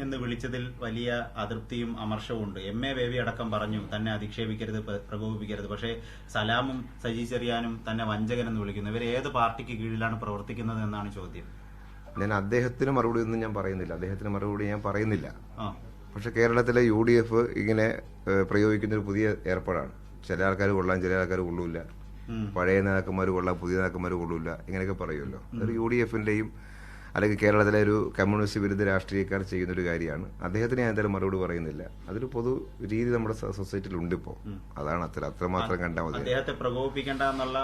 എന്ന് വിളിച്ചതിൽ വലിയ അതൃപ്തിയും അമർഷവും ഉണ്ട്. എം.എ. ബേബി അടക്കം പറഞ്ഞു തന്നെ അധിക്ഷേപിക്കരുത്, പ്രകോപിപ്പിക്കരുത്. പക്ഷേ സലാമും സജി ചെറിയാനും തന്നെ വഞ്ചകനെന്ന് വിളിക്കുന്നു. ഇവർ ഏത് പാർട്ടിക്ക് കീഴിലാണ് പ്രവർത്തിക്കുന്നത് എന്നാണ് ചോദ്യം. ഞാൻ അദ്ദേഹത്തിന് മറുപടി ഒന്നും ഞാൻ പറയുന്നില്ല. പക്ഷെ കേരളത്തിലെ UDF ഇങ്ങനെ പ്രയോഗിക്കുന്ന ഒരു പുതിയ ഏർപ്പാടാണ്. ചില ആൾക്കാർ കൊള്ളാം, ചില ആൾക്കാർ കൊള്ളൂല. പഴയ നേതാക്കന്മാർ കൊള്ളാം, പുതിയ നേതാക്കന്മാർ കൊള്ളൂല, ഇങ്ങനെയൊക്കെ പറയുമല്ലോ. അതൊരു UDFന്റെയും അല്ലെങ്കിൽ കേരളത്തിലെ ഒരു കമ്മ്യൂണിസ്റ്റ് വിരുദ്ധ രാഷ്ട്രീയക്കാർ ചെയ്യുന്ന ഒരു കാര്യമാണ്. അദ്ദേഹത്തിന് ഞാൻ എന്തായാലും മറുപടി പറയുന്നില്ല. അതൊരു പൊതു രീതി നമ്മുടെ സൊസൈറ്റിയിൽ ഉണ്ട് ഇപ്പോൾ. അതാണ് അത്രമാത്രം കണ്ടാൽ മതി. അദ്ദേഹത്തെ പ്രകോപിപ്പിക്കേണ്ട എന്നുള്ള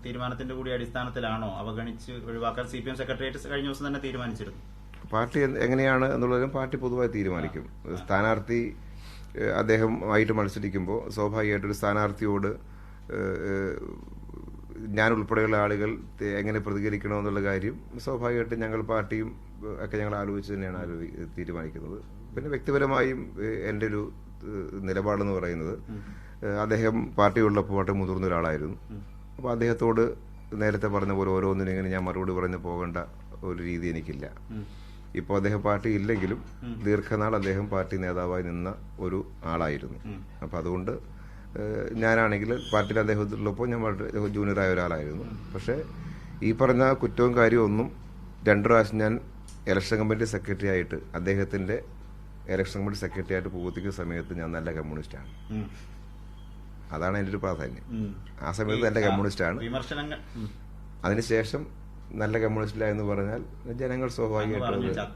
തീരുമാനത്തിന്റെ കൂടി അടിസ്ഥാനത്തിലാണോ അവഗണിച്ച് ഒഴിവാക്കാൻ CPM സെക്രട്ടേറിയറ്റ് കഴിഞ്ഞ ദിവസം തന്നെ തീരുമാനിച്ചിരുന്നു? പാർട്ടി എങ്ങനെയാണ് എന്നുള്ളതും പാർട്ടി പൊതുവായി തീരുമാനിക്കും. സ്ഥാനാർത്ഥി അദ്ദേഹമായിട്ട് മത്സരിക്കുമ്പോൾ സ്വാഭാവികമായിട്ടൊരു സ്ഥാനാർത്ഥിയോട് ഞാൻ ഉൾപ്പെടെയുള്ള ആളുകൾ എങ്ങനെ പ്രതികരിക്കണമെന്നുള്ള കാര്യം സ്വാഭാവികമായിട്ടും ഞങ്ങൾ പാർട്ടിയും ഒക്കെ ഞങ്ങൾ ആലോചിച്ച് തന്നെയാണ് തീരുമാനിക്കുന്നത്. പിന്നെ വ്യക്തിപരമായും എൻ്റെ ഒരു നിലപാടെന്ന് പറയുന്നത്, അദ്ദേഹം പാർട്ടിയുള്ളപ്പോൾ വളരെ മുതിർന്ന ഒരാളായിരുന്നു. അപ്പോൾ അദ്ദേഹത്തോട് നേരത്തെ പറഞ്ഞ പോലെ ഓരോന്നിനും ഇങ്ങനെ ഞാൻ മറുപടി പറഞ്ഞു പോകേണ്ട ഒരു രീതി എനിക്കില്ല. ഇപ്പോൾ അദ്ദേഹം പാർട്ടി ഇല്ലെങ്കിലും ദീർഘനാൾ അദ്ദേഹം പാർട്ടി നേതാവായി നിന്ന ഒരു ആളായിരുന്നു. അപ്പം അതുകൊണ്ട് ഞാനാണെങ്കിൽ പാർട്ടിയിൽ അദ്ദേഹത്തിലുള്ളപ്പോൾ ഞാൻ വളരെ ജൂനിയറായ ഒരാളായിരുന്നു. പക്ഷേ ഈ പറഞ്ഞ കുറ്റവും കാര്യവും ഒന്നും 2 പ്രാവശ്യം ഞാൻ ഇലക്ഷൻ കമ്മിറ്റി സെക്രട്ടറി ആയിട്ട് അദ്ദേഹത്തിന്റെ ഇലക്ഷൻ കമ്മിറ്റി സെക്രട്ടറി ആയിട്ട് പ്രവർത്തിക്കുന്ന സമയത്ത് ഞാൻ നല്ല കമ്മ്യൂണിസ്റ്റാണ്. അതാണ് എൻ്റെ ഒരു പ്രാധാന്യം. ആ സമയത്ത് നല്ല കമ്മ്യൂണിസ്റ്റാണ്. വിമർശനങ്ങൾ അതിനുശേഷം നല്ല കമ്മ്യൂണിസ്റ്റില്ല എന്ന് പറഞ്ഞാൽ ജനങ്ങൾ സ്വാഭാവികമായിട്ടും